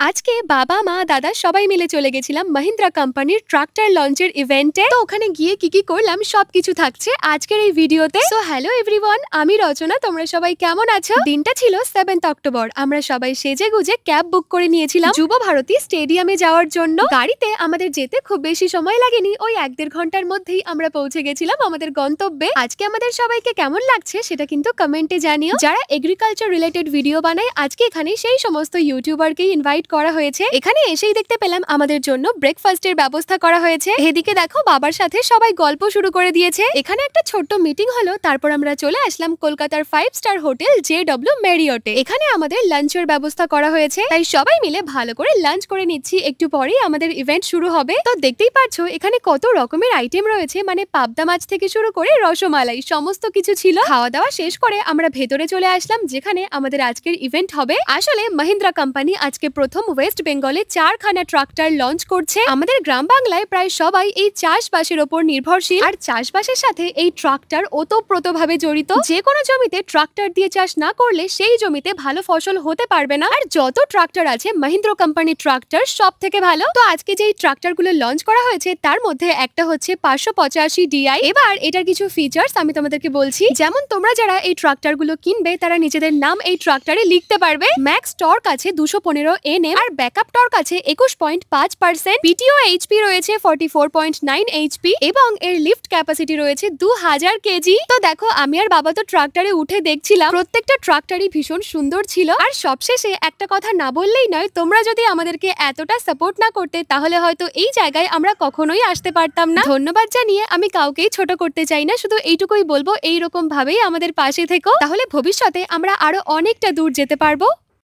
আজকে বাবা মা দাদা সবাই মিলে চলে গেছিলাম মহিন্দ্রা কোম্পানির ট্রাক্টর লঞ্চের ইভেন্টে। তো ওখানে গিয়ে কি কি করলাম সবকিছু থাকছে আজকের এই ভিডিওতে। সো হ্যালো এভরিওয়ান, আমি রচনা। তোমরা সবাই কেমন আছো? দিনটা ছিল 7th অক্টোবর। আমরা সবাই সেজে গুজে ক্যাব বুক করে নিয়েছিলাম যুব ভারতী স্টেডিয়ামে যাওয়ার জন্য। গাড়িতে আমাদের যেতে খুব বেশি সময় লাগেনি, ওই 1-1.5 ঘন্টার মধ্যেই আমরা পৌঁছে গেছিলাম আমাদের গন্তব্যে। আজকে আমাদের সবাইকে কেমন লাগছে সেটা কিন্তু কমেন্টে জানিও। যারা এগ্রিকালচার রিলেটেড ভিডিও বানায় আজকে এখানে সেই সমস্ত ইউটিউবারকে ইনভাইট করা হয়েছে। এখানে এসেই দেখতে পেলাম আমাদের জন্য ব্রেকফাস্টের ব্যবস্থা করা হয়েছে। এদিকে দেখো বাবার সাথে সবাই গল্প শুরু করে দিয়েছে। এখানে একটা ছোট্ট মিটিং হলো, তারপর আমরা চলে আসলাম কলকাতার 5 স্টার হোটেল JW ম্যারিয়টে। এখানে আমাদের লাঞ্চের ব্যবস্থা করা হয়েছে, তাই সবাই মিলে ভালো করে লাঞ্চ করে নিচ্ছি। একটু পরেই আমাদের ইভেন্ট শুরু হবে। তো দেখতেই পাচ্ছো এখানে কত রকমের আইটেম রয়েছে, মানে পাবদা মাছ থেকে শুরু করে রসমালাই সমস্ত কিছু ছিল। খাওয়া দাওয়া শেষ করে আমরা ভেতরে চলে আসলাম যেখানে আমাদের আজকের ইভেন্ট হবে। আসলে মহিন্দ্রা কোম্পানি আজকে প্রথম ওয়েস্ট বেঙ্গলে 4খানা ট্রাক্টর লঞ্চ করছে। আমাদের গ্রাম বাংলায় প্রায় সবাই এই চাষবাসের ওপর নির্ভরশীল, আর চাষবাসের সাথে এই ট্রাক্টর ওতপ্রোতভাবে জড়িত। যে কোনো জমিতে ট্রাক্টর দিয়ে চাষ না করলে সেই জমিতে ভালো ফসল হতে পারবে না। আর যত ট্রাক্টর আছে মহিন্দ্রা কোম্পানির ট্রাক্টর সব থেকে ভালো। তো আজকে যে ট্রাক্টর গুলো লঞ্চ করা হয়েছে তার মধ্যে একটা হচ্ছে 585 DI। এবার এটার কিছু ফিচার্স আমি তোমাদেরকে বলছি। যেমন তোমরা যারা এই ট্রাক্টর গুলো কিনবে তারা নিজেদের নাম এই ট্রাক্টরে লিখতে পারবে। ম্যাক্স টর্ক আছে 215 NM, আর ব্যাকআপ টর্ক আছে 21.5%। পিটিও এইচপি রয়েছে 44.9 HP, এবং এর লিফট ক্যাপাসিটি রয়েছে 2000 কেজি। তো দেখো আমি আর বাবা তো ট্রাক্টরে উঠে দেখছিলাম, প্রত্যেকটা ট্রাক্টরই ভীষণ সুন্দর ছিল। আর সবশেষে একটা কথা না বললেই নয়, তোমরা যদি আমাদেরকে এতটা সাপোর্ট না করতে তাহলে হয়তো এই জায়গায় আমরা কখনোই আসতে পারতাম না। ধন্যবাদ জানিয়ে আমি কাউকেই ছোট করতে চাই না, শুধু এইটুকুই বলবো এইরকম ভাবেই আমাদের পাশে থেকো, তাহলে ভবিষ্যতে আমরা আরো অনেকটা দূর যেতে পারবো।